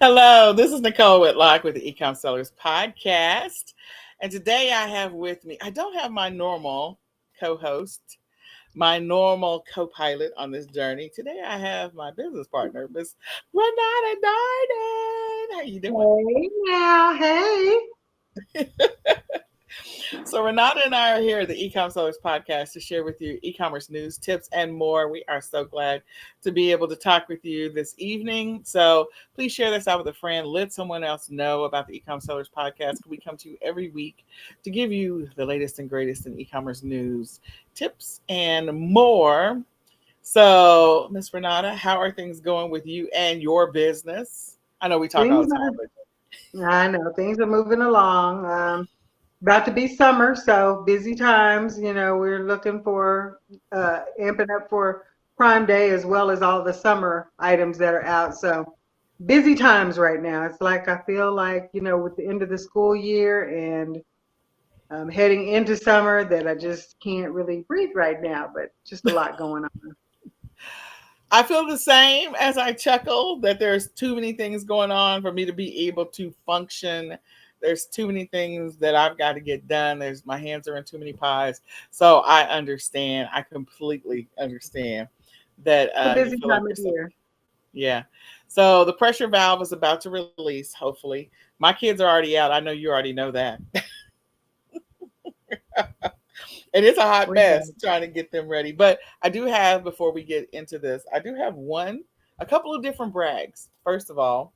Hello, this is Nicole Whitlock with the eCom Sellers Podcast. And today I have with me, I don't have my normal co-host, my normal co-pilot on this journey. Today I have my business partner, Miss Renata Darden. How you doing? Hey now, hey. So Renata and I are here at the eCom Sellers Podcast to share with you e-commerce news, tips, and more. We are so glad to be able to talk with you this evening. So please share this out with a friend. Let someone else know about the eCom Sellers Podcast. We come to you every week to give you the latest and greatest in e-commerce news, tips, and more. So, Miss Renata, how are things going with you and your business? I know we talk all Things the time, but I know things are moving along. About to be summer, so busy times. We're looking for amping up for Prime Day as well as all the summer items that are out. So busy times right now. It's like I feel like with the end of the school year and heading into summer that I just can't really breathe right now. But just a lot going on. I feel the same as I chuckle that there's too many things going on for me to be able to function. There's too many things that I've got to get done. There's my hands are in too many pies. So I understand. I completely understand that It's a you busy feel like time of yourself. year. Yeah. So the pressure valve is about to release, hopefully. My kids are already out. I know you already know that. And it's a hot We mess know. trying to get them ready. But I do have, before we get into this, I do have a couple of different brags. First of all,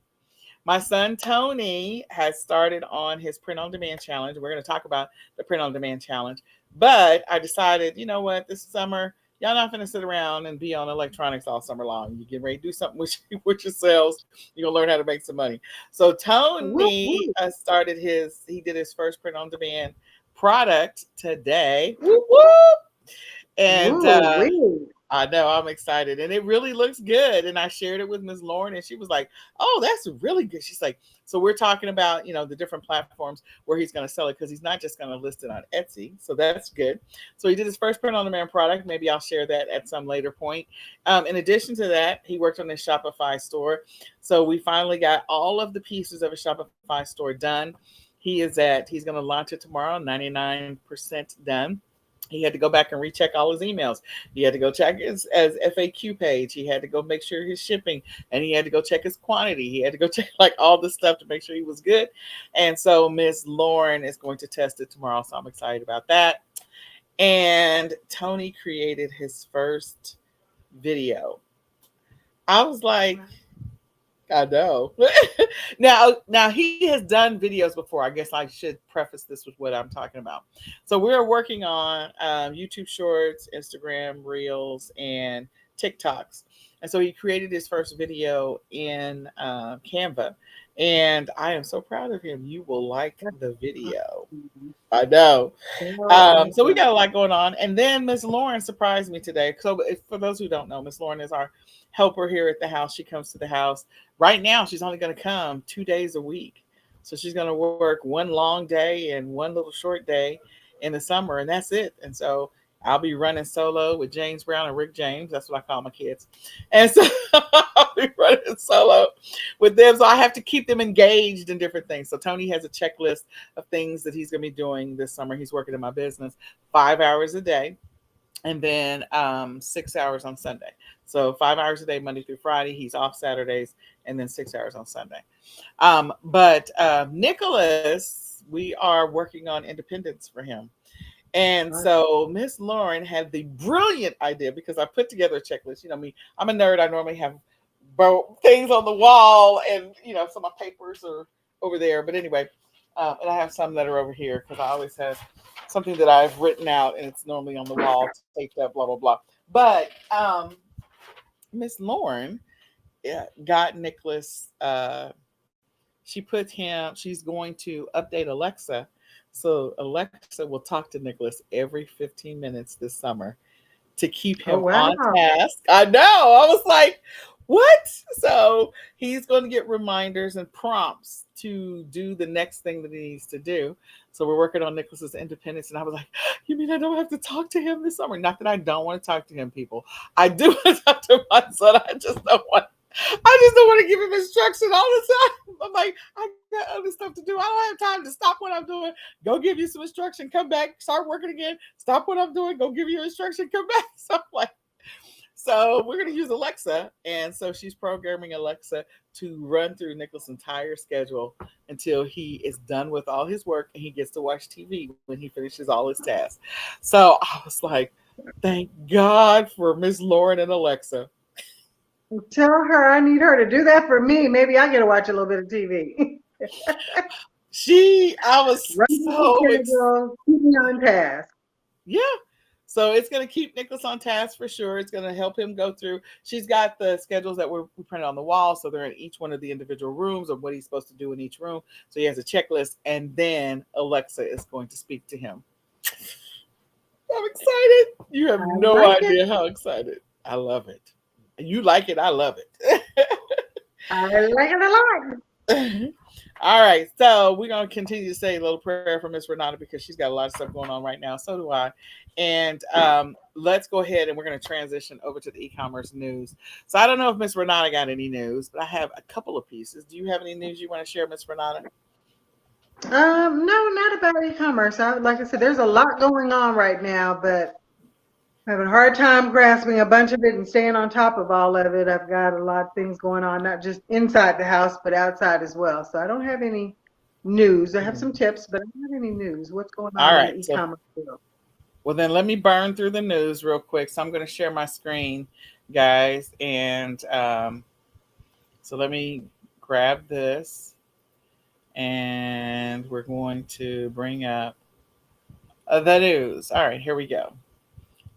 my son Tony has started on his print on demand challenge. We're going to talk about the print on demand challenge. But I decided, you know what, this summer, y'all not going to sit around and be on electronics all summer long. You get ready to do something with, with yourselves. You're going to learn how to make some money. So Woo, Tony woo. he did his first print on demand product today. Whoop, whoop. And Woo, wee. I know I'm excited, and it really looks good. And I shared it with Ms. Lauren, and she was like, "Oh, that's really good." She's like, "So we're talking about the different platforms where he's going to sell it because he's not just going to list it on Etsy, so that's good." So he did his first print on demand product. Maybe I'll share that at some later point. In addition to that, he worked on his Shopify store. So we finally got all of the pieces of a Shopify store done. He's going to launch it tomorrow, 99% done. He had to go back and recheck all his emails. He had to go check his as FAQ page. He had to go make sure his shipping, and he had to go check his quantity. He had to go check like all the stuff to make sure he was good. And so Miss Lauren is going to test it tomorrow. So I'm excited about that. And Tony created his first video. I was like, I know. now he has done videos before. I guess I should preface this with what I'm talking about. So we're working on YouTube Shorts, Instagram Reels, and TikToks. And so he created his first video in Canva, and I am so proud of him. You will like That's the video. awesome. I know. So So we awesome. got a lot going on. And then Miss Lauren surprised me today. So for those who don't know, Miss Lauren is our helper here at the house. She comes to the house. Right now, she's only going to come 2 days a week. So she's going to work one long day and one little short day in the summer, and that's it. And so I'll be running solo with James Brown and Rick James. That's what I call my kids. And so I'll be running solo with them. So I have to keep them engaged in different things. So Tony has a checklist of things that he's going to be doing this summer. He's working in my business 5 hours a day, and then 6 hours on Sunday. So 5 hours a day, Monday through Friday. He's off Saturdays, and then 6 hours on Sunday. But Nicholas, we are working on independence for him. And so Miss Lauren had the brilliant idea because I put together a checklist. You know me, I'm a nerd. I normally have things on the wall, and some of my papers are over there. But anyway, and I have some that are over here because I always have something that I've written out, and it's normally on the wall, taped up, blah blah blah. But Miss Lauren got Nicholas. She put him. She's going to update Alexa, so Alexa will talk to Nicholas every 15 minutes this summer to keep Oh him wow. on task. I know. I was like, what? So he's going to get reminders and prompts to do the next thing that he needs to do. So we're working on Nicholas's independence. And I was like, you mean I don't have to talk to him this summer? Not that I don't want to talk to him, people. I do want to talk to my son. I just don't want. I just don't want to give him instruction all the time. I'm like, I got other stuff to do. I don't have time to stop what I'm doing. Go give you some instruction, come back, start working again, stop what I'm doing, go give you instruction, come back. So I'm like, so we're going to use Alexa. And so she's programming Alexa to run through Nicholas' entire schedule until he is done with all his work and he gets to watch TV when he finishes all his tasks. So I was like, thank God for Miss Lauren and Alexa. Tell her I need her to do that for me. Maybe I get to watch a little bit of TV. I was Run the so schedule, keep me on task. yeah. So it's going to keep Nicholas on task for sure. It's going to help him go through. She's got the schedules that we printed on the wall. So they're in each one of the individual rooms of what he's supposed to do in each room. So he has a checklist. And then Alexa is going to speak to him. I'm excited. You have I no like it. idea how excited. I love it. You like it. I love it. I like it a lot. All right, so we're gonna continue to say a little prayer for Miss Renata because she's got a lot of stuff going on right now. So do I. And let's go ahead and we're gonna transition over to the e-commerce news. So I don't know if Miss Renata got any news, but I have a couple of pieces. Do you have any news you want to share, Miss Renata? No, not about e-commerce. Like I said, there's a lot going on right now, but having a hard time grasping a bunch of it and staying on top of all of it. I've got a lot of things going on, not just inside the house, but outside as well. So I don't have any news. I have some tips, but I don't have any news. What's going All on in the right, so e-commerce world? well then let me burn through the news real quick. So I'm gonna share my screen, guys, and so let me grab this and we're going to bring up the news. All right, here we go.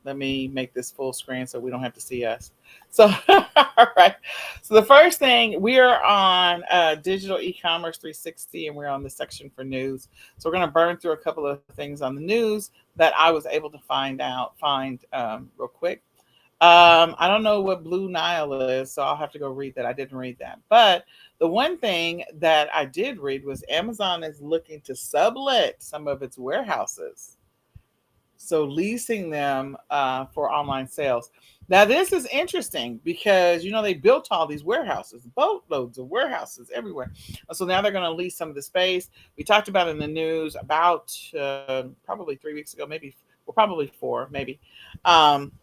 Let me make this full screen so we don't have to see us. So, all right. So the first thing, we are on Digital E-commerce 360, and we're on the section for news. So we're going to burn through a couple of things on the news that I was able to find real quick. I don't know what Blue Nile is, so I'll have to go read that. I didn't read that. But the one thing that I did read was Amazon is looking to sublet some of its warehouses, so leasing them for online sales. Now this is interesting because they built all these warehouses, boatloads of warehouses everywhere. So now they're going to lease some of the space. We talked about in the news about probably 3 weeks ago, maybe, well, probably four, maybe, um,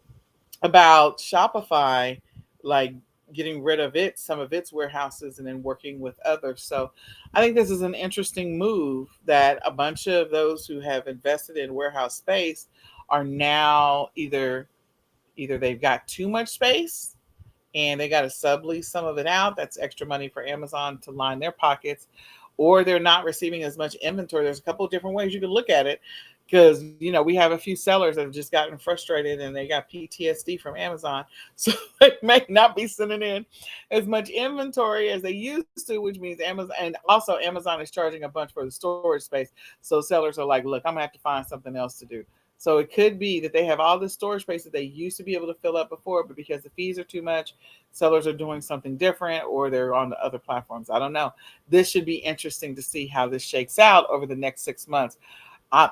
about Shopify, like getting rid of some of its warehouses and then working with others. So I think this is an interesting move that a bunch of those who have invested in warehouse space are now either they've got too much space and they got to sublease some of it out. That's extra money for Amazon to line their pockets, or they're not receiving as much inventory. There's a couple of different ways you can look at it because we have a few sellers that have just gotten frustrated and they got PTSD from Amazon, so they may not be sending in as much inventory as they used to, which means Amazon, and also Amazon is charging a bunch for the storage space. So sellers are like, look, I'm gonna have to find something else to do. So it could be that they have all this storage space that they used to be able to fill up before, but because the fees are too much, sellers are doing something different or they're on the other platforms. I don't know. This should be interesting to see how this shakes out over the next 6 months.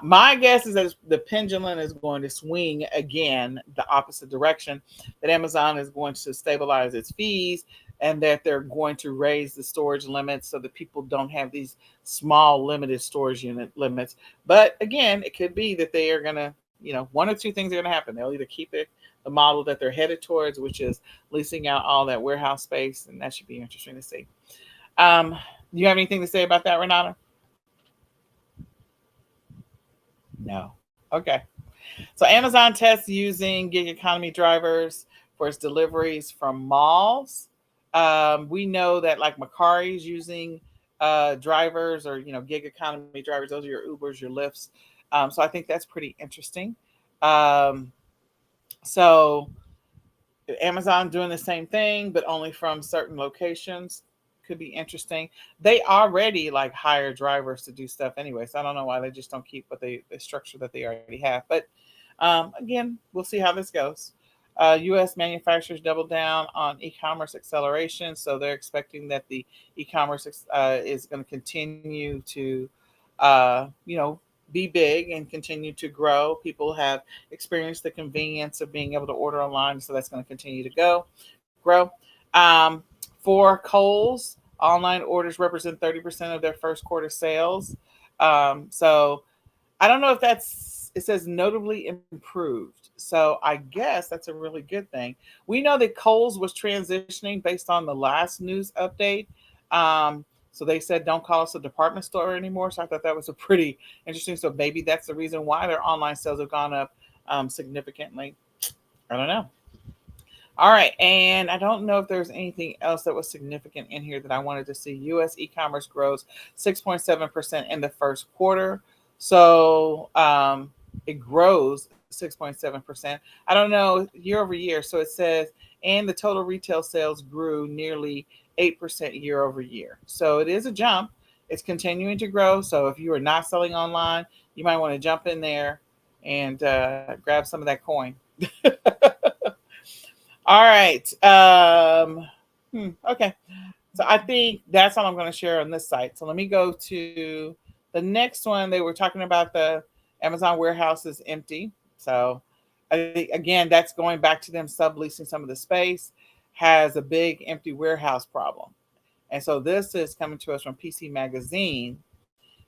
My guess is that the pendulum is going to swing again the opposite direction, that Amazon is going to stabilize its fees and that they're going to raise the storage limits so that people don't have these small limited storage unit limits. But again, it could be that they are going to, one or two things are going to happen. They'll either keep the model that they're headed towards, which is leasing out all that warehouse space, and that should be interesting to see. Do you have anything to say about that, Renata? No. Okay. So Amazon tests using gig economy drivers for its deliveries from malls. We know that like Macari's using drivers or gig economy drivers. Those are your Ubers, your Lyfts. So I think that's pretty interesting. Um, so Amazon doing the same thing, but only from certain locations. Could be interesting. They already like hire drivers to do stuff anyway, so I don't know why they just don't keep the structure that they already have. But again, we'll see how this goes. U.S. manufacturers doubled down on e-commerce acceleration, so they're expecting that the e-commerce is going to continue to, be big and continue to grow. People have experienced the convenience of being able to order online, so that's going to continue to grow. For Kohl's, online orders represent 30% of their first quarter sales. So I don't know if that's, it says notably improved. So I guess that's a really good thing. We know that Kohl's was transitioning based on the last news update. So they said, don't call us a department store anymore. So I thought that was a pretty interesting. So maybe that's the reason why their online sales have gone up significantly. I don't know. All right. And I don't know if there's anything else that was significant in here that I wanted to see. US e-commerce grows 6.7% in the first quarter. So it grows 6.7%. I don't know year over year. So it says, and the total retail sales grew nearly 8% year over year. So it is a jump. It's continuing to grow. So if you are not selling online, you might want to jump in there and grab some of that coin. All right. Okay. So I think that's all I'm going to share on this site. So let me go to the next one. They were talking about the Amazon warehouse is empty. So I think, again, that's going back to them subleasing some of the space, has a big empty warehouse problem. And so this is coming to us from PC Magazine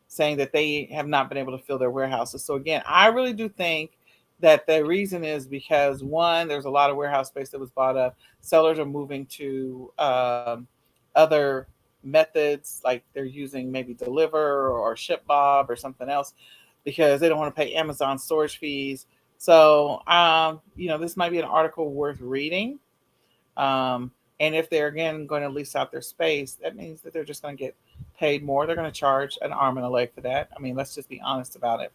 saying that they have not been able to fill their warehouses. So again, I really do think that the reason is because one, there's a lot of warehouse space that was bought up. Sellers are moving to other methods, like they're using maybe Deliver or ShipBob or something else because they don't want to pay Amazon storage fees. So, this might be an article worth reading. Um, and if they're again going to lease out their space, that means that they're just going to get paid more. They're going to charge an arm and a leg for that. I mean, let's just be honest about it.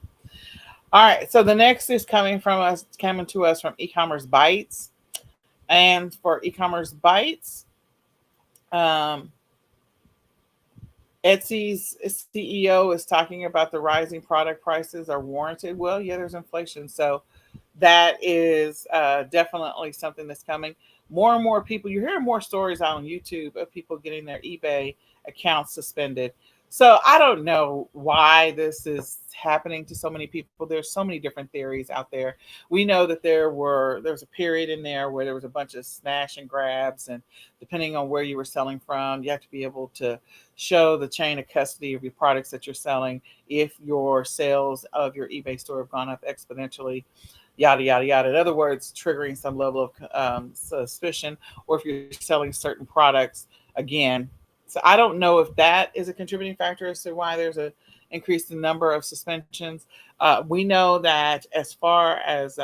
All right. So the next is coming to us from eCommerce Bytes. And for eCommerce Bytes, um, Etsy's CEO is talking about the rising product prices are warranted. Well, yeah, there's inflation. So that is definitely something that's coming. More and more people, you're hearing more stories out on YouTube of people getting their eBay accounts suspended. So I don't know why this is happening to so many people. There's so many different theories out there. We know that there was a period in there where there was a bunch of smash and grabs, and depending on where you were selling from, you have to be able to show the chain of custody of your products that you're selling if your sales of your eBay store have gone up exponentially, yada yada yada. In other words, triggering some level of suspicion, or if you're selling certain products again. So I don't know if that is a contributing factor as to why there's a increase in number of suspensions. We know that as far as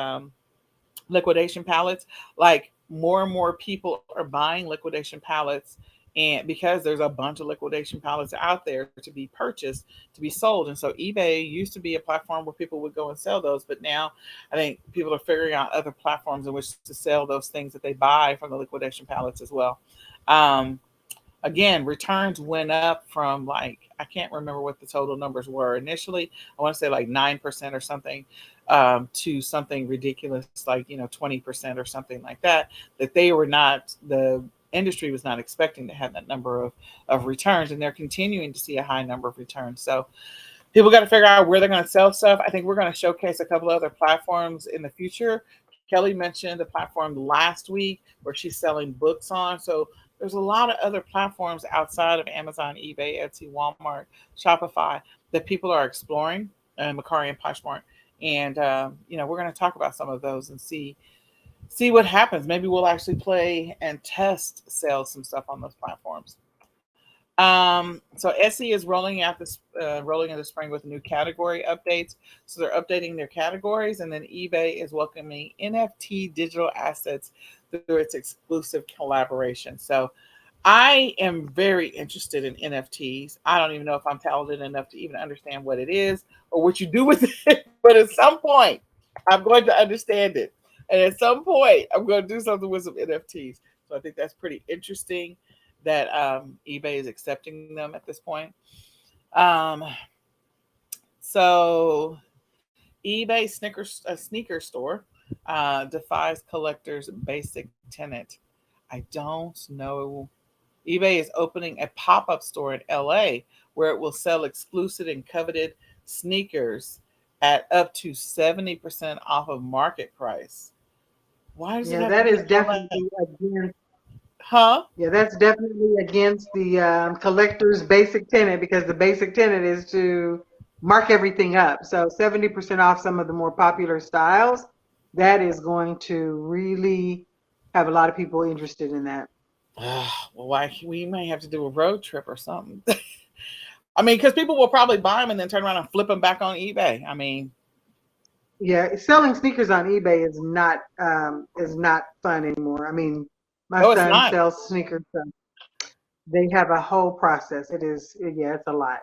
liquidation pallets, like more and more people are buying liquidation pallets, and because there's a bunch of liquidation pallets out there to be purchased, to be sold. And so eBay used to be a platform where people would go and sell those, but now I think people are figuring out other platforms in which to sell those things that they buy from the liquidation pallets as well. um, Again, returns went up from, like, I can't remember what the total numbers were initially. I want to say like 9% or something, to something ridiculous like 20% or something like that. That they were not, the industry was not expecting to have that number of returns, and they're continuing to see a high number of returns. So people got to figure out where they're going to sell stuff. I think we're going to showcase a couple of other platforms in the future. Kelly mentioned the platform last week where she's selling books on. So there's a lot of other platforms outside of Amazon, eBay, Etsy, Walmart, Shopify that people are exploring, Macari and Poshmark. And we're going to talk about some of those and see what happens. Maybe we'll actually play and test sell some stuff on those platforms. So Etsy is rolling in the spring with new category updates. So they're updating their categories, and then eBay is welcoming NFT digital assets through its exclusive collaboration. So I am very interested in NFTs. I don't even know if I'm talented enough to even understand what it is or what you do with it, but at some point, I'm going to understand it. And at some point, I'm going to do something with some NFTs. So I think that's pretty interesting that eBay is accepting them at this point. Um, so eBay sneaker store defies collectors' basic tenet. I don't know. eBay is opening a pop-up store in LA where it will sell exclusive and coveted sneakers at up to 70% off of market price. Why does it Yeah, have to that be in is LA? definitely against Huh? Yeah, that's definitely against the collector's basic tenet because the basic tenet is to mark everything up. So 70% off some of the more popular styles, that is going to really have a lot of people interested in that. Well, why we may have to do a road trip or something. I mean, because people will probably buy them and then turn around and flip them back on eBay. I mean, Yeah, selling sneakers on eBay is not fun anymore. I mean, my no, it's son not. sells sneakers, so they have a whole process. Yeah, it's a lot.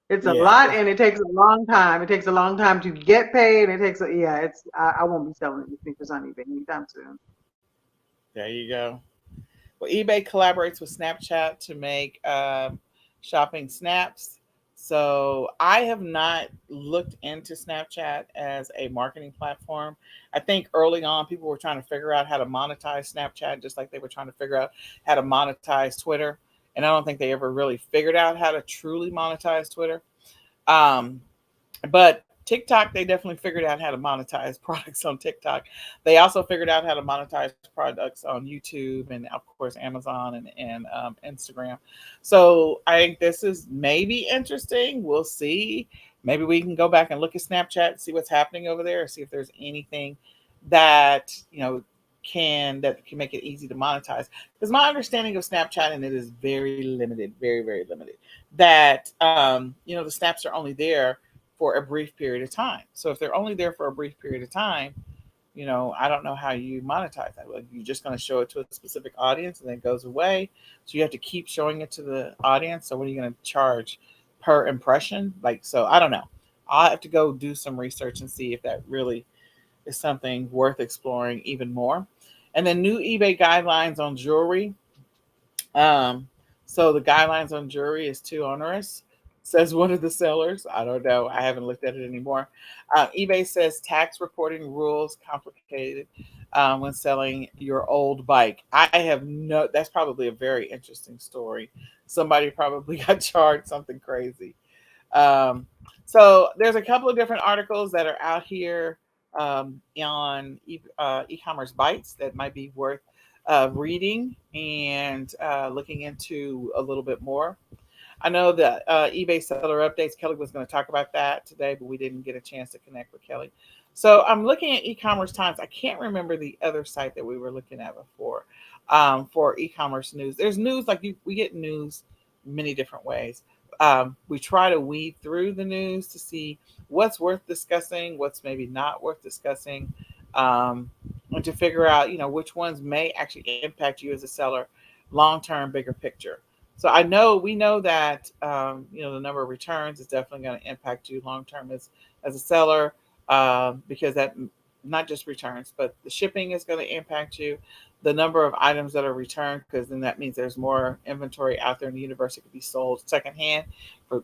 It's a Yeah, lot and it takes a long time. It takes a long time to get paid. Yeah, I won't be selling any sneakers on eBay anytime soon. there you go. Well, eBay collaborates with Snapchat to make shopping snaps. So I have not looked into Snapchat as a marketing platform. I think early on people were trying to figure out how to monetize Snapchat, just like they were trying to figure out how to monetize Twitter. And I don't think they ever really figured out how to truly monetize Twitter. Um, but TikTok, they definitely figured out how to monetize products on TikTok. They also figured out how to monetize products on YouTube and, of course, Amazon and Instagram. So I think this is maybe interesting. We'll see. Maybe we can go back and look at Snapchat and see what's happening over there, see if there's anything that that can make it easy to monetize. Because my understanding of Snapchat and it is very limited, very very limited. That the snaps are only there for a brief period of time. So if they're only there for a brief period of time, I don't know how you monetize that. Like you're just going to show it to a specific audience and then it goes away. So you have to keep showing it to the audience. So what are you going to charge per impression? Like, so I don't know. I'll have to go do some research and see if that really is something worth exploring even more. And then new eBay guidelines on jewelry. Um, so the guidelines on jewelry is too onerous, says one of the sellers. I don't know. I haven't looked at it anymore. eBay says tax reporting rules complicated when selling your old bike. I have no. That's probably a very interesting story. Somebody probably got charged something crazy. Um, so there's a couple of different articles that are out here on e-commerce bites that might be worth reading and looking into a little bit more. I know that eBay seller updates. Kelly was going to talk about that today, but we didn't get a chance to connect with Kelly. So I'm looking at e-commerce times. I can't remember the other site that we were looking at before for e-commerce news. There's news we get news many different ways. We try to weed through the news to see what's worth discussing, what's maybe not worth discussing, and to figure out which ones may actually impact you as a seller, long term, bigger picture. So we know that the number of returns is definitely going to impact you long term as a seller, because that not just returns, but the shipping is going to impact you. The number of items that are returned, because then that means there's more inventory out there in the universe that could be sold secondhand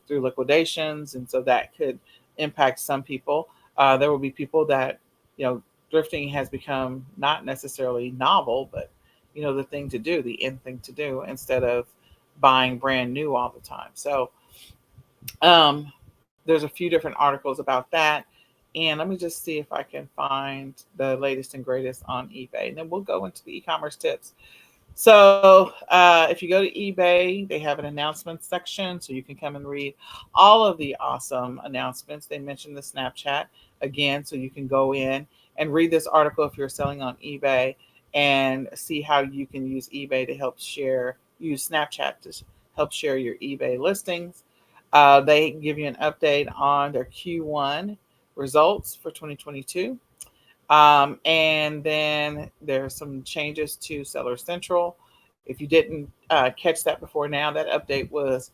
through liquidations, and so that could impact some people. There will be people that thrifting has become not necessarily novel, but the thing to do, the end thing to do, instead of buying brand new all the time. So there's a few different articles about that. And let me just see if I can find the latest and greatest on eBay. And then we'll go into the e-commerce tips. So if you go to eBay, they have an announcements section, so you can come and read all of the awesome announcements. They mentioned the Snapchat again, so you can go in and read this article if you're selling on eBay and see how you can use eBay to use Snapchat to help share your eBay listings. They give you an update on their Q1 results for 2022. And then there's some changes to Seller Central. If you didn't catch that before now, that update was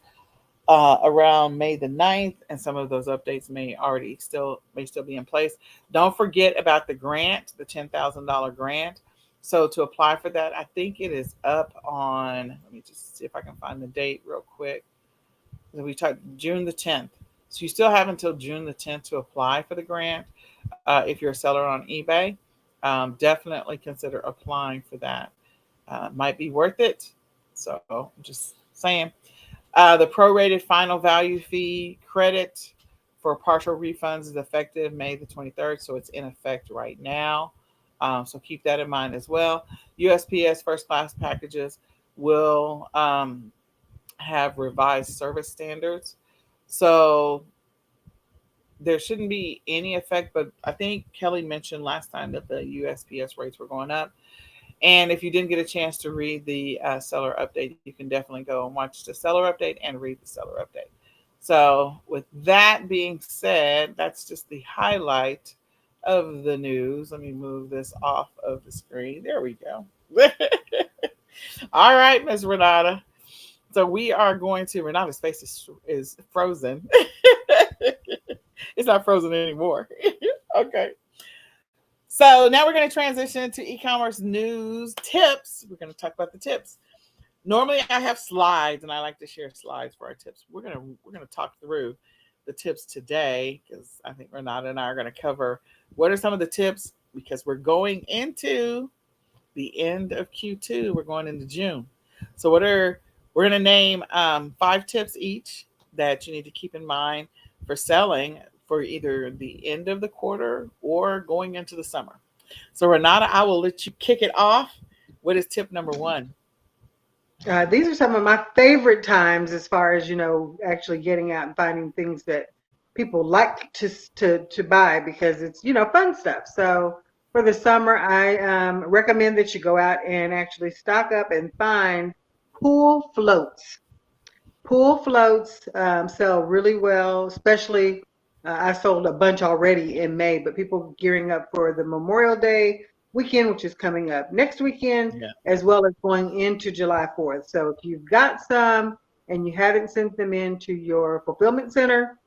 around May the 9th, and some of those updates may still be in place. Don't forget about the grant, the $10,000 grant. So to apply for that, I think it is up on. Let me just see if I can find the date real quick. We talked June the 10th. So you still have until June the 10th to apply for the grant. If you're a seller on eBay, definitely consider applying for that. Might be worth it. So I'm just saying. The prorated final value fee credit for partial refunds is effective May the 23rd. So it's in effect right now. So keep that in mind as well. USPS first class packages will have revised service standards. So there shouldn't be any effect, but I think Kelly mentioned last time that the USPS rates were going up. And if you didn't get a chance to read the seller update, you can definitely go and watch the seller update and read the seller update. So, with that being said, that's just the highlight of the news. Let me move this off of the screen. There we go. All right, Miss Renata. So we are going to Renata's face is frozen. It's not frozen anymore. Okay. So now we're going to transition to e-commerce news tips. We're going to talk about the tips. Normally I have slides and I like to share slides for our tips. We're going to talk through the tips today because I think Renata and I are going to cover what are some of the tips because we're going into the end of Q2. We're going into June. So we're going to name 5 tips each that you need to keep in mind for selling for either the end of the quarter or going into the summer. So Renata, I will let you kick it off. What is tip number 1? These are some of my favorite times as far as, actually getting out and finding things that people like to buy because it's, fun stuff. So for the summer, I recommend that you go out and actually stock up and find pool floats. Pool floats sell really well, especially I sold a bunch already in May, but people gearing up for the Memorial Day weekend, which is coming up next weekend, as well as going into July 4th. So if you've got some and you haven't sent them into your fulfillment center,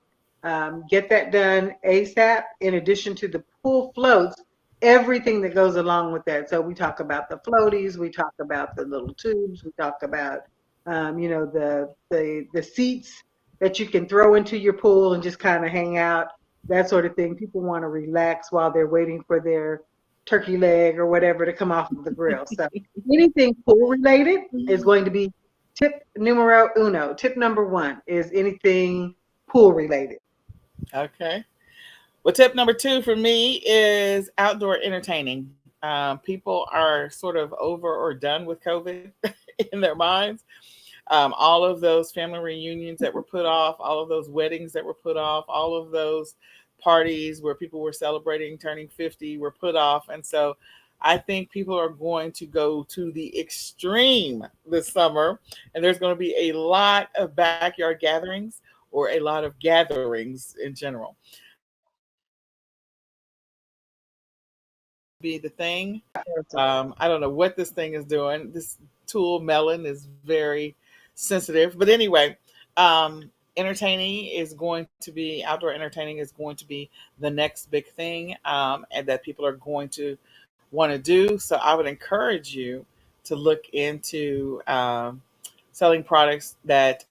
get that done ASAP. In addition to the pool floats, everything that goes along with that. So we talk about the floaties, we talk about the little tubes, we talk about the seats that you can throw into your pool and just kind of hang out, that sort of thing. People want to relax while they're waiting for their turkey leg or whatever to come off of the grill. So anything pool related is going to be tip numero uno. Tip number 1 is anything pool related. Okay. Well, tip number 2 for me is outdoor entertaining. People are sort of over or done with COVID in their minds. All of those family reunions that were put off, all of those weddings that were put off, all of those parties where people were celebrating turning 50 were put off. And so I think people are going to go to the extreme this summer. And there's going to be a lot of backyard gatherings or a lot of gatherings in general. Be the thing. I don't know what this thing is doing. This tool, Melon, is very sensitive. But anyway, entertaining is going to be, outdoor entertaining is going to be the next big thing and that people are going to want to do. So I would encourage you to look into selling products that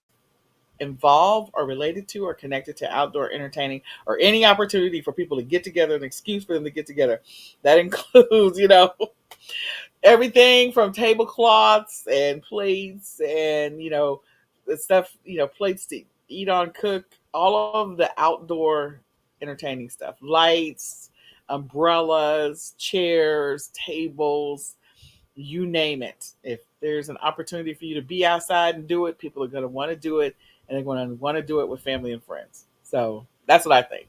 involve or related to or connected to outdoor entertaining or any opportunity for people to get together, an excuse for them to get together. That includes, everything from tablecloths and plates and, the stuff, plates to eat on, cook, all of the outdoor entertaining stuff, lights, umbrellas, chairs, tables, you name it. If there's an opportunity for you to be outside and do it, people are going to want to do it, and they're going to want to do it with family and friends. So that's what I think.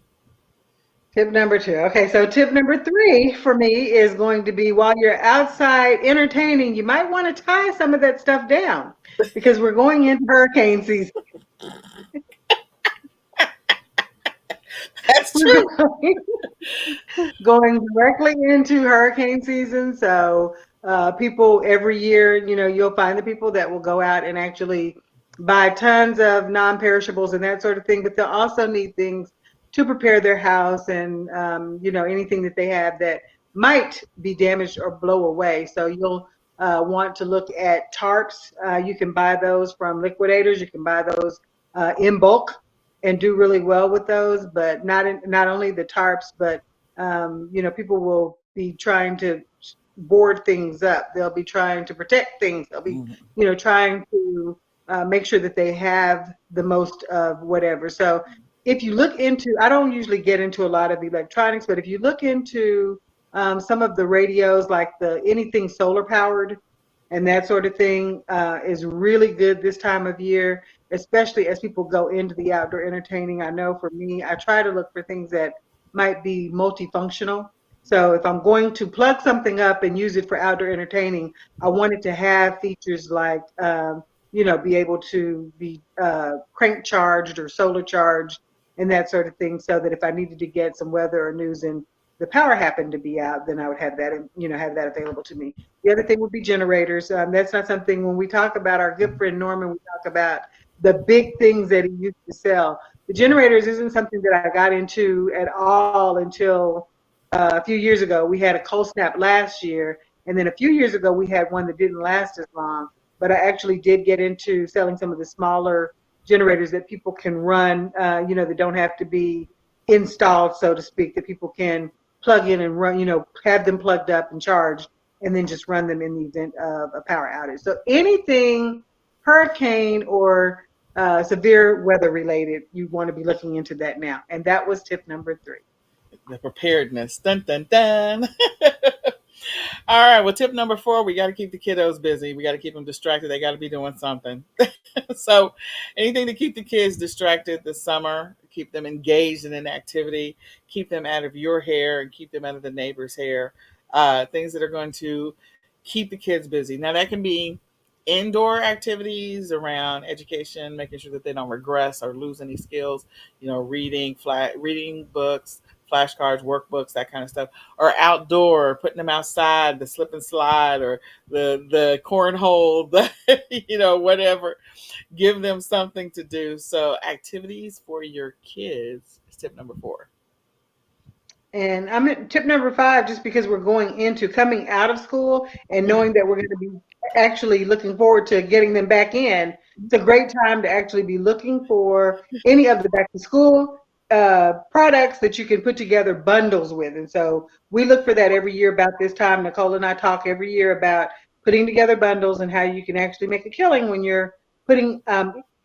Tip number 2. Okay, so tip number 3 for me is going to be while you're outside entertaining, you might want to tie some of that stuff down because we're going into hurricane season. That's true. Going directly into hurricane season. So people every year, you'll find the people that will go out and actually buy tons of non-perishables and that sort of thing, but they'll also need things to prepare their house and, anything that they have that might be damaged or blow away. So you'll want to look at tarps. You can buy those from liquidators. You can buy those in bulk and do really well with those, but not only the tarps, but people will be trying to board things up. They'll be trying to protect things. They'll be, trying to make sure that they have the most of whatever. So if you look into, I don't usually get into a lot of electronics, but if you look into Some of the radios, like the anything solar powered and that sort of thing, is really good this time of year, especially as people go into the outdoor entertaining. I know for me, I try to look for things that might be multifunctional. So if I'm going to plug something up and use it for outdoor entertaining, I want it to have features like, be able to be crank charged or solar charged and that sort of thing, so that if I needed to get some weather or news and the power happened to be out, then I would have that, have that available to me. The other thing would be generators. That's not something, when we talk about our good friend Norman, we talk about the big things that he used to sell. The generators isn't something that I got into at all until a few years ago. We had a cold snap last year, and then a few years ago we had one that didn't last as long. But I actually did get into selling some of the smaller generators that people can run, that don't have to be installed, so to speak, that people can plug in and run, have them plugged up and charged, and then just run them in the event of a power outage. So anything hurricane or severe weather related, you want to be looking into that now. And that was tip number 3. The preparedness. Dun dun dun. All right. Well, tip number 4, we got to keep the kiddos busy. We got to keep them distracted. They got to be doing something. So anything to keep the kids distracted this summer, keep them engaged in an activity, keep them out of your hair and keep them out of the neighbor's hair. Things that are going to keep the kids busy. Now that can be indoor activities around education, making sure that they don't regress or lose any skills, reading books, flashcards, workbooks, that kind of stuff, or outdoor, putting them outside, the slip and slide or the cornhole, whatever. Give them something to do. So activities for your kids is tip number 4. And I'm at tip number 5, just because we're going into coming out of school and knowing that we're going to be actually looking forward to getting them back in. It's a great time to actually be looking for any of the back to school products that you can put together bundles with. And so we look for that every year about this time. Nicole and I talk every year about putting together bundles and how you can actually make a killing when you're putting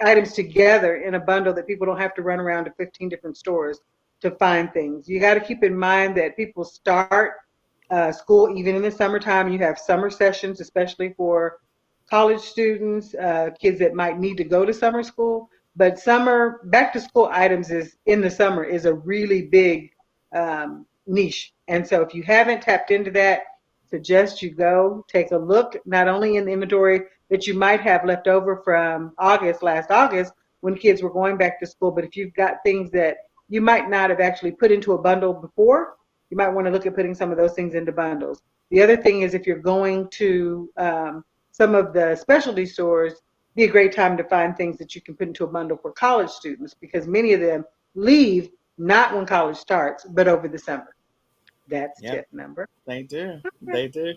items together in a bundle, that people don't have to run around to 15 different stores to find things. You got to keep in mind that people start school even in the summertime. You have summer sessions, especially for college students, kids that might need to go to summer school. But summer back to school items in the summer is a really big niche. And so if you haven't tapped into that, suggest you go take a look, not only in the inventory that you might have left over from last August, when kids were going back to school, but if you've got things that you might not have actually put into a bundle before, you might want to look at putting some of those things into bundles. The other thing is, if you're going to some of the specialty stores, be a great time to find things that you can put into a bundle for college students, because many of them leave not when college starts, but over the summer. That's Yep, tip number. they do. They do.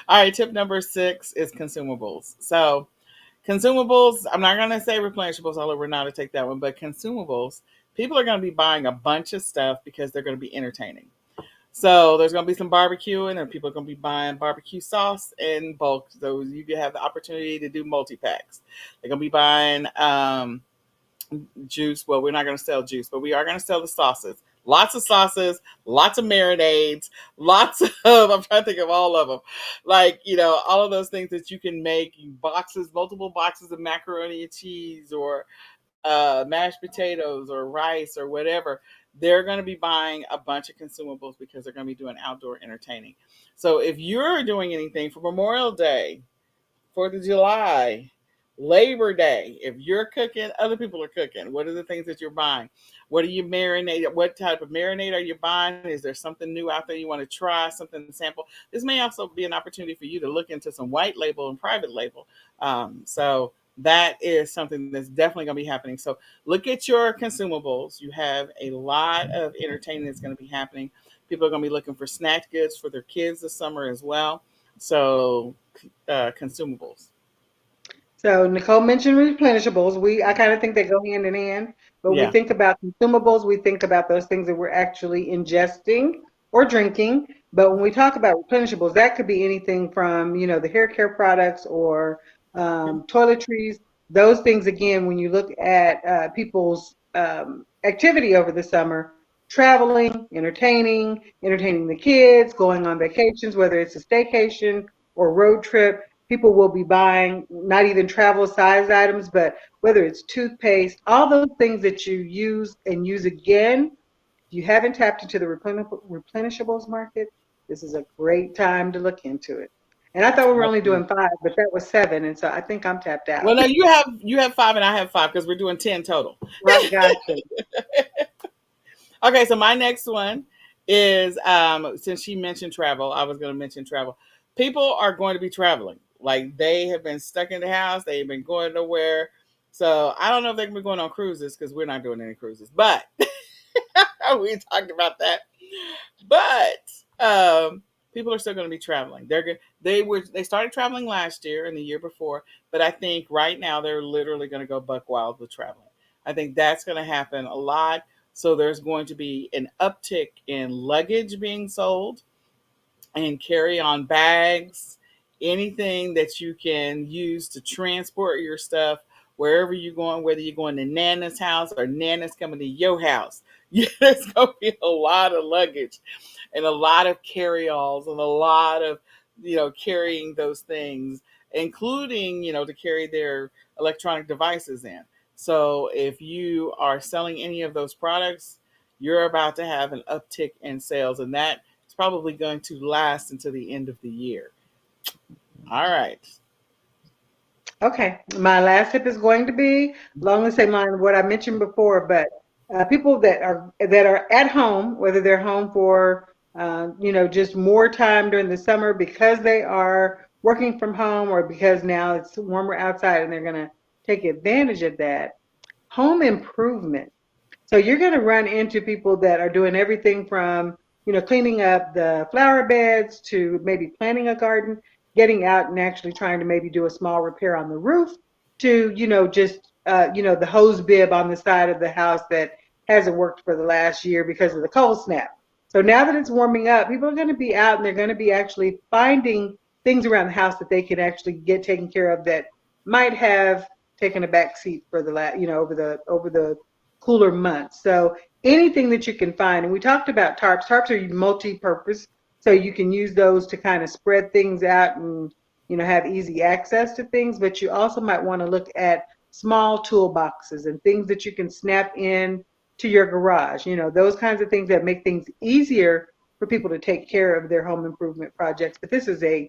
All right, tip number 6 is consumables. So consumables, I'm not going to say replenishables, although we're not to take that one, but consumables, people are going to be buying a bunch of stuff because they're going to be entertaining. So there's going to be some barbecuing, and people are going to be buying barbecue sauce in bulk. So you can have the opportunity to do multi-packs. They're going to be buying juice. Well, we're not going to sell juice, but we are going to sell the sauces. Lots of sauces, lots of marinades, lots of, I'm trying to think of all of them. Like, all of those things that you can make, multiple boxes of macaroni and cheese, or mashed potatoes or rice or whatever. They're going to be buying a bunch of consumables because they're going to be doing outdoor entertaining. So if you're doing anything for Memorial Day, 4th of July, Labor Day, if you're cooking, other people are cooking. What are the things that you're buying? What are you marinating? What type of marinade are you buying? Is there something new out there you want to try, something to sample? This may also be an opportunity for you to look into some white label and private label. So that is something that's definitely going to be happening. So look at your consumables. You have a lot of entertainment that's going to be happening. People are going to be looking for snack goods for their kids this summer as well. So consumables. So Nicole mentioned replenishables. I kind of think they go hand in hand, but we Yeah. think about consumables, we think about those things that we're actually ingesting or drinking. But when we talk about replenishables, that could be anything from, the hair care products or toiletries. Those things, again, when you look at people's activity over the summer, traveling, entertaining the kids, going on vacations, whether it's a staycation or road trip. People will be buying not even travel size items, but whether it's toothpaste, all those things that you use and use again. If you haven't tapped into the replenishables market, this is a great time to look into it. And I thought we were only doing five, but that was seven, and so I think I'm tapped Well, out. no, you have five and I have five because we're doing 10 total. I gotcha. Okay, so my next one is since she mentioned travel, I was going to mention travel. People are going to be traveling. Like they have been stuck in the house, they've been going nowhere. So I don't know if they're going to be going on cruises because we're not doing any cruises. But we talked about that. But people are still going to be traveling. They started traveling last year and the year before, but I think right now they're literally going to go buck wild with traveling. I think that's going to happen a lot. So there's going to be an uptick in luggage being sold and carry on bags, anything that you can use to transport your stuff wherever you're going, whether you're going to Nana's house or Nana's coming to your house. Yeah, there's going to be a lot of luggage and a lot of carry-alls and a lot of, carrying those things, including, to carry their electronic devices in. So if you are selling any of those products, you're about to have an uptick in sales, and that is probably going to last until the end of the year. All right. Okay, my last tip is going to be along the same line of what I mentioned before, but people that are at home, whether they're home for just more time during the summer because they are working from home or because now it's warmer outside and they're going to take advantage of that. Home improvement. So you're going to run into people that are doing everything from, cleaning up the flower beds to maybe planting a garden, getting out and actually trying to maybe do a small repair on the roof to, just, the hose bib on the side of the house that hasn't worked for the last year because of the cold snap. So now that it's warming up, people are going to be out and they're going to be actually finding things around the house that they can actually get taken care of that might have taken a back seat for the over the cooler months. So anything that you can find, and we talked about tarps. Tarps are multi-purpose, so you can use those to kind of spread things out and have easy access to things. But you also might want to look at small toolboxes and things that you can snap in to your garage. Those kinds of things that make things easier for people to take care of their home improvement projects. But this is a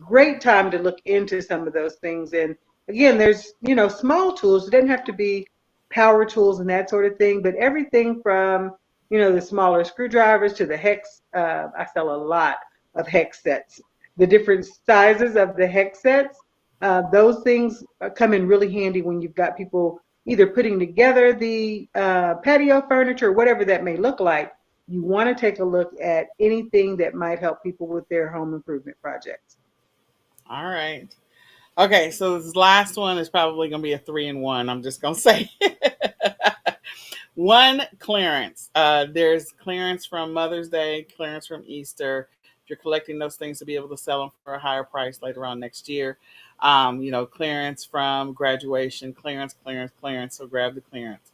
great time to look into some of those things. And again, there's small tools. It doesn't have to be power tools and that sort of thing, but everything from the smaller screwdrivers to the hex. I sell a lot of hex sets. The different sizes of the hex sets. Those things come in really handy when you've got people either putting together the patio furniture, whatever that may look like. You want to take a look at anything that might help people with their home improvement projects. All right. Okay, so this last one is probably going to be a 3-in-1. I'm just going to say one clearance. There's clearance from Mother's Day, clearance from Easter. If you're collecting those things to be able to sell them for a higher price later on next year, clearance from graduation, clearance. So grab the clearance.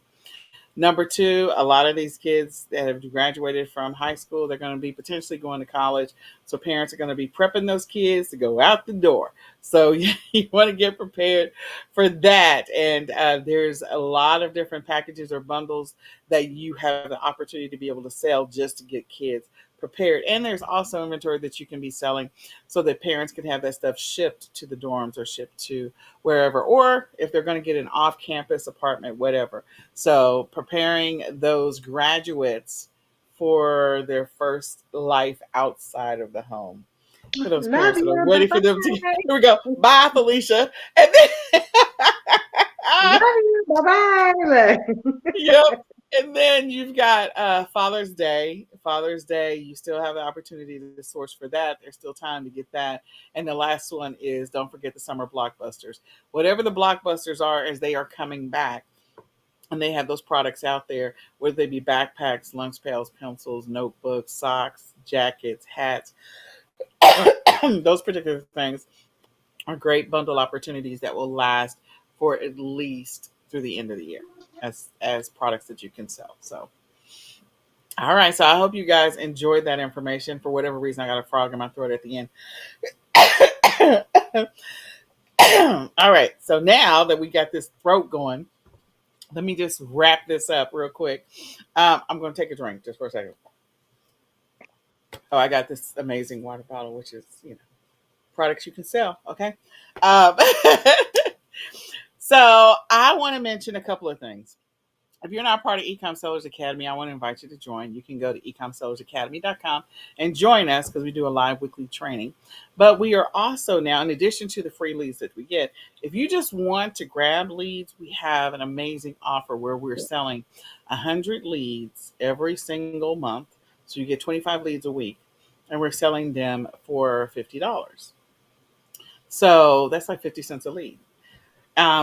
Number two, a lot of these kids that have graduated from high school, they're going to be potentially going to college. So parents are going to be prepping those kids to go out the door. So you want to get prepared for that. And there's a lot of different packages or bundles that you have the opportunity to be able to sell just to get kids prepared. And there's also inventory that you can be selling so that parents can have that stuff shipped to the dorms or shipped to wherever, or if they're going to get an off-campus apartment, whatever. So preparing those graduates for their first life outside of the home. For those Love parents that are you. ready for them to, here we go. Bye, Felicia. And then, Love you. Bye bye. yep. And then you've got Father's Day. Father's Day, you still have the opportunity to source for that. There's still time to get that. And the last one is don't forget the summer blockbusters. Whatever the blockbusters are, as they are coming back, and they have those products out there, whether they be backpacks, lunch pails, pencils, notebooks, socks, jackets, hats. Those particular things are great bundle opportunities that will last for at least through the end of the year as products that you can sell. So All right, so I hope you guys enjoyed that information. For whatever reason, I got a frog in my throat at the end. All right, so now that we got this throat going, let me just wrap this up real quick. I'm going to take a drink just for a second. Oh, I got this amazing water bottle, which is, products you can sell. Okay. Um, so I want to mention a couple of things. If you're not part of eCom Sellers Academy, I want to invite you to join. You can go to ecomsellersacademy.com and join us because we do a live weekly training. But we are also now, in addition to the free leads that we get, if you just want to grab leads, we have an amazing offer where we're selling 100 leads every single month. So you get 25 leads a week, and we're selling them for $50. So that's like 50 cents a lead.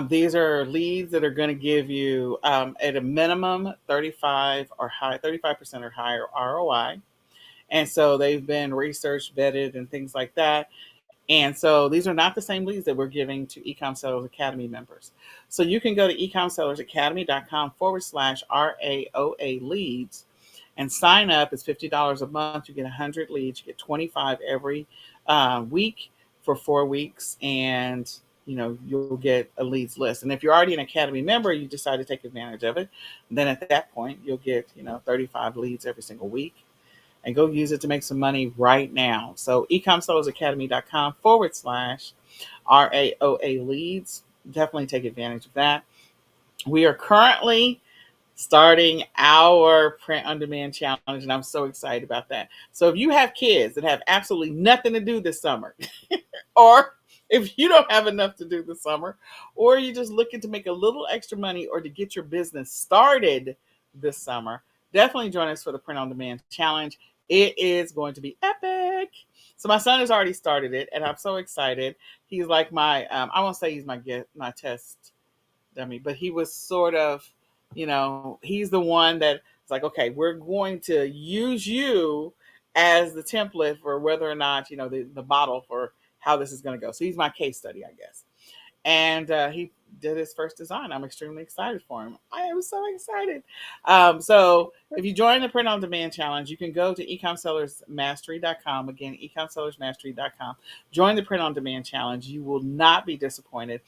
These are leads that are going to give you, at a minimum, 35% or higher ROI. And so they've been research vetted and things like that. And so these are not the same leads that we're giving to eCom Sellers Academy members. So you can go to ecomsellersacademy.com/RAOA leads and sign up. It's $50 a month. You get 100 leads. You get 25 every week for 4 weeks. And you'll get a leads list. And if you're already an Academy member, you decide to take advantage of it, then at that point you'll get 35 leads every single week, and go use it to make some money right now. So ecomsellersacademy.com/RAOA leads. Definitely take advantage of that. We are currently starting our print on demand challenge, and I'm so excited about that. So if you have kids that have absolutely nothing to do this summer, or if you don't have enough to do this summer, or you're just looking to make a little extra money or to get your business started this summer, definitely join us for the print on demand challenge. It is going to be epic. So my son has already started it, and I'm so excited. He's like my, I won't say he's my test dummy, but he was sort of, he's the one that it's like, okay, we're going to use you as the template for whether or not, the model for how this is going to go. So he's my case study, I guess. And he did his first design. I'm extremely excited for him. I am so excited. So if you join the Print on Demand Challenge, you can go to ecomsellersmastery.com. Again, ecomsellersmastery.com. Join the Print on Demand Challenge. You will not be disappointed.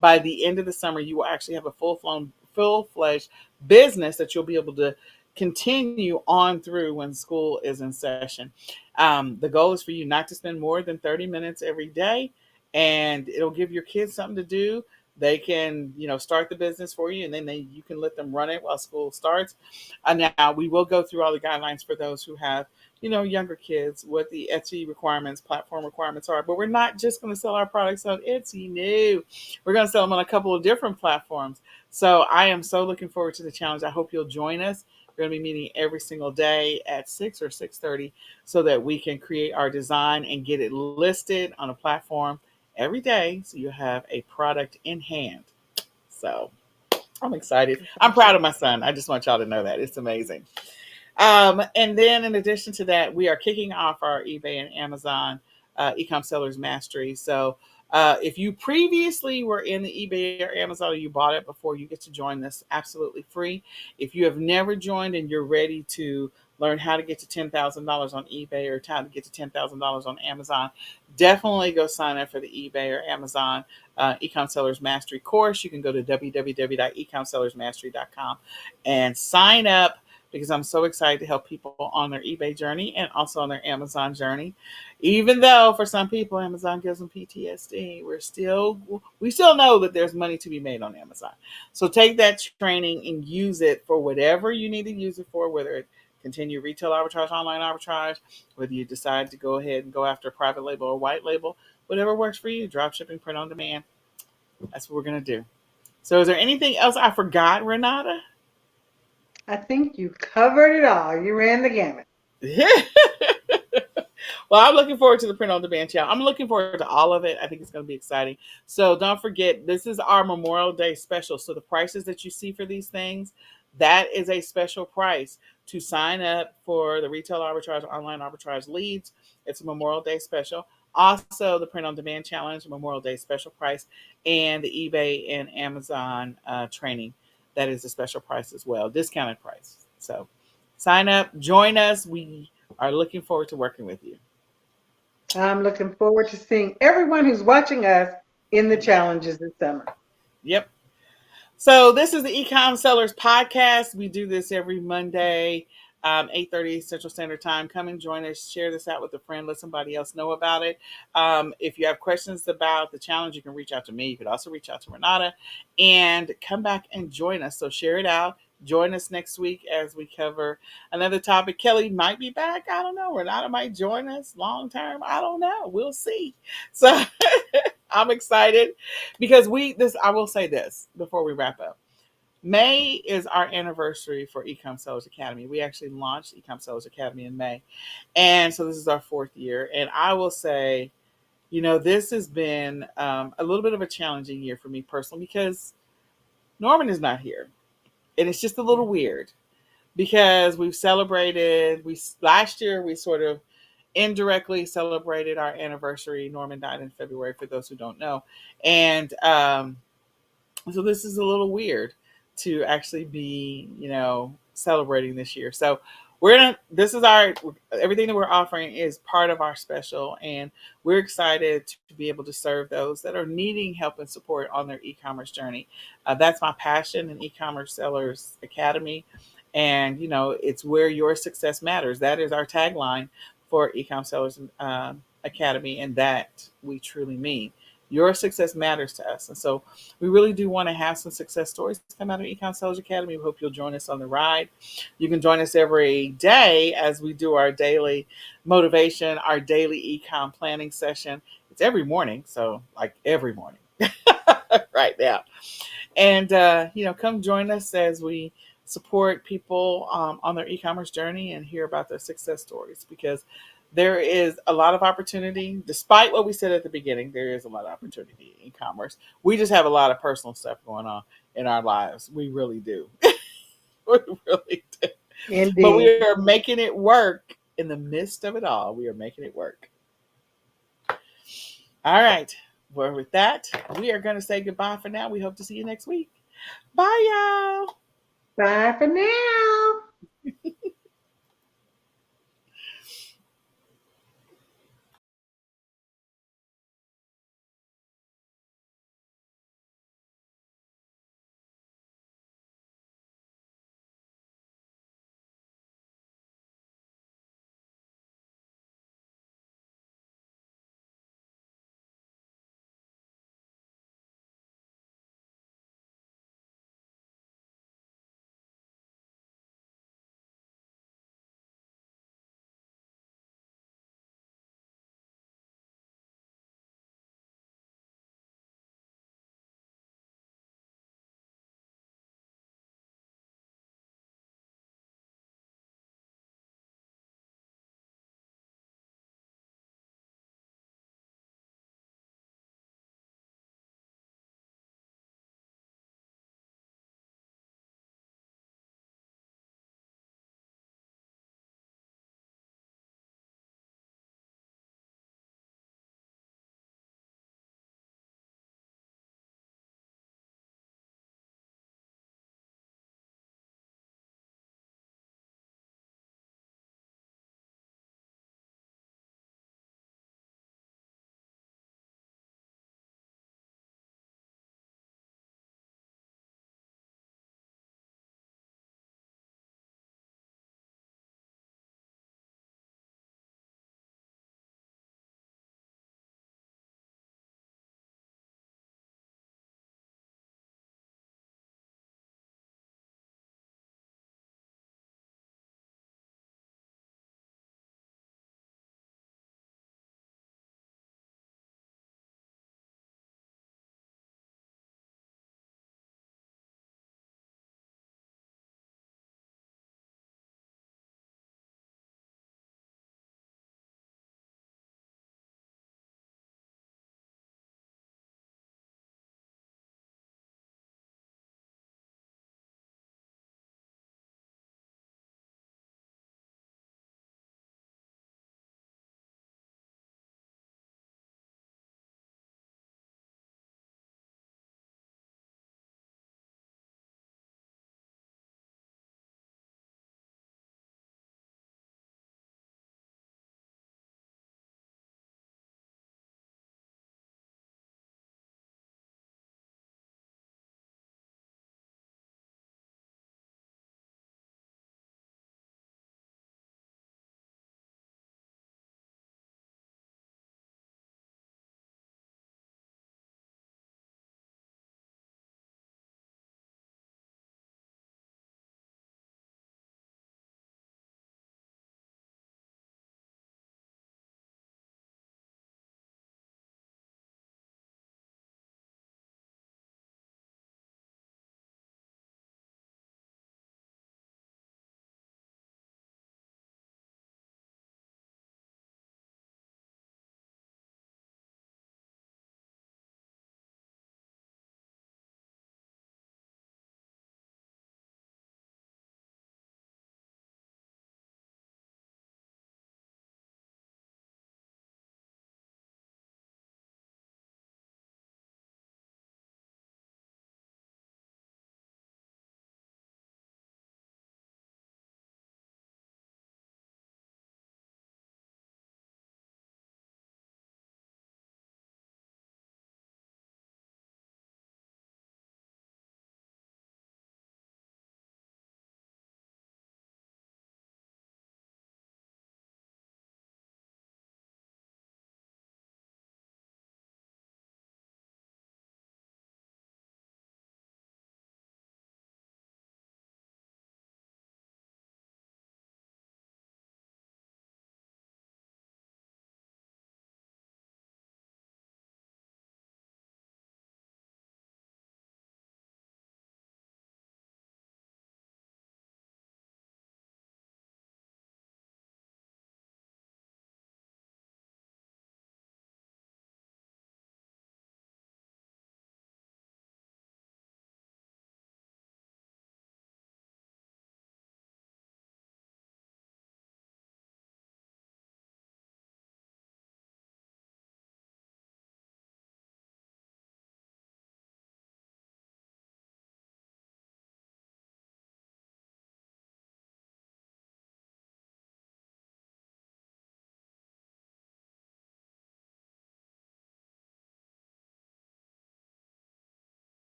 By the end of the summer, you will actually have a full-fledged business that you'll be able to continue on through when school is in session. The goal is for you not to spend more than 30 minutes every day, and it'll give your kids something to do. They can, start the business for you, and then you can let them run it while school starts. Now, we will go through all the guidelines for those who have, younger kids, what the Etsy requirements, platform requirements are. But we're not just going to sell our products on Etsy. No, we're going to sell them on a couple of different platforms. So I am so looking forward to the challenge. I hope you'll join us. We're going to be meeting every single day at 6 or 6:30 so that we can create our design and get it listed on a platform every day, so you have a product in hand. So I'm excited. I'm proud of my son. I just want y'all to know that. It's amazing. And then in addition to that, we are kicking off our eBay and Amazon eCom Sellers Mastery. So if you previously were in the eBay or Amazon, or you bought it before, you get to join this absolutely free. If you have never joined and you're ready to learn how to get to $10,000 on eBay or how to get to $10,000 on Amazon, definitely go sign up for the eBay or Amazon eCom Sellers Mastery course. You can go to www.ecomsellersmastery.com and sign up, because I'm so excited to help people on their eBay journey and also on their Amazon journey. Even though for some people Amazon gives them PTSD, we still know that there's money to be made on Amazon. So take that training and use it for whatever you need to use it for, whether it continue retail arbitrage, online arbitrage, whether you decide to go ahead and go after private label or white label, whatever works for you, drop shipping, print on demand. That's what we're going to do. So is there anything else I forgot, Renata? I think you covered it all. You ran the gamut. Well, I'm looking forward to the print on demand challenge. I'm looking forward to all of it. I think it's going to be exciting. So don't forget, this is our Memorial Day special. So the prices that you see for these things, that is a special price to sign up for the retail arbitrage, online arbitrage leads. It's a Memorial Day special. Also, the print on demand challenge, Memorial Day special price, and the eBay and Amazon training. That is a special price as well, discounted price. So Sign up, join us. We are looking forward to working with you. I'm looking forward to seeing everyone who's watching us in the challenges this summer. Yep. So this is the Ecom Sellers Podcast. We do this every Monday, 8:30 Central Standard Time. Come and join us. Share this out with a friend. Let somebody else know about it. If you have questions about the challenge, you can reach out to me. You could also reach out to Renata and come back and join us. So share it out. Join us next week as we cover another topic. Kelly might be back. I don't know. Renata might join us long term. I don't know. We'll see. So I'm excited because I will say this before we wrap up. May is our anniversary for eCom Sellers Academy. We actually launched eCom Sellers Academy in May. And so this is our 4th year. And I will say, this has been a little bit of a challenging year for me personally because Norman is not here. And it's just a little weird because last year we sort of indirectly celebrated our anniversary. Norman died in February, for those who don't know. And so this is a little weird to actually be, celebrating this year. So this is everything that we're offering is part of our special. And we're excited to be able to serve those that are needing help and support on their e-commerce journey. That's my passion in eCommerce Sellers Academy. And, it's where your success matters. That is our tagline for eCom Sellers Academy. And that we truly mean. Your success matters to us. And so we really do want to have some success stories come out of eCom Sellers Academy. We hope you'll join us on the ride. You can join us every day as we do our daily motivation, our daily ecom planning session. It's every morning. So like every morning right now. And, come join us as we support people on their e-commerce journey and hear about their success stories, because there is a lot of opportunity. Despite what we said at the beginning, there is a lot of opportunity in commerce. We just have a lot of personal stuff going on in our lives. We really do. We really do. But we Indeed. are making it work in the midst of it all. We are making it work. All right. Well, with that, we are going to say goodbye for now. We hope to see you next week. Bye, y'all. Bye for now.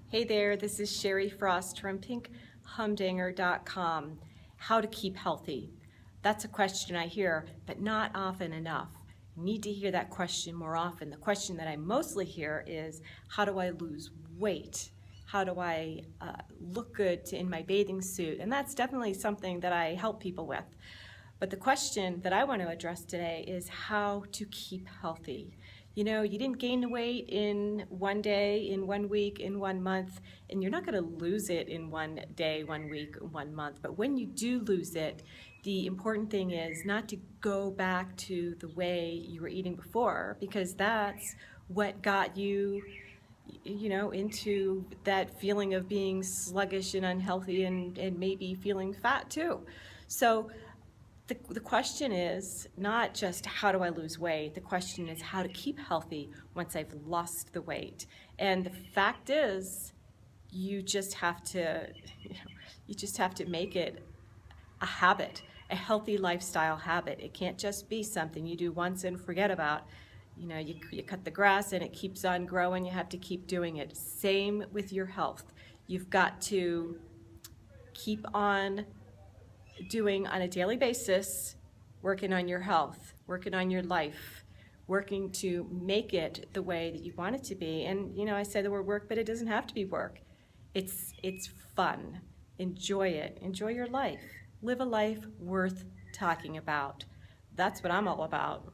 Hey there, this is Sherry Frost from pinkhumdinger.com. How to keep healthy. That's a question I hear, but not often enough. I need to hear that question more often. The question that I mostly hear is, how do I lose weight? How do I look good in my bathing suit? And that's definitely something that I help people with. But the question that I want to address today is how to keep healthy. You know, you didn't gain the weight in one day, in 1 week, in 1 month, and you're not going to lose it in 1 day, 1 week, 1 month. But when you do lose it, the important thing is not to go back to the way you were eating before, because that's what got you, you know, into that feeling of being sluggish and unhealthy and maybe feeling fat too. So the question is not just how do I lose weight, the question is how to keep healthy once I've lost the weight. And the fact is, you just have to, you just have to make it a habit, a healthy lifestyle habit. It can't just be something you do once and forget about. You know, you cut the grass and it keeps on growing. You have to keep doing it. Same with your health. You've got to keep on doing on a daily basis, working on your health, working on your life, working to make it the way that you want it to be. And you know, I say the word work, but it doesn't have to be work. It's fun. Enjoy it. Enjoy your life. Live a life worth talking about. That's what I'm all about.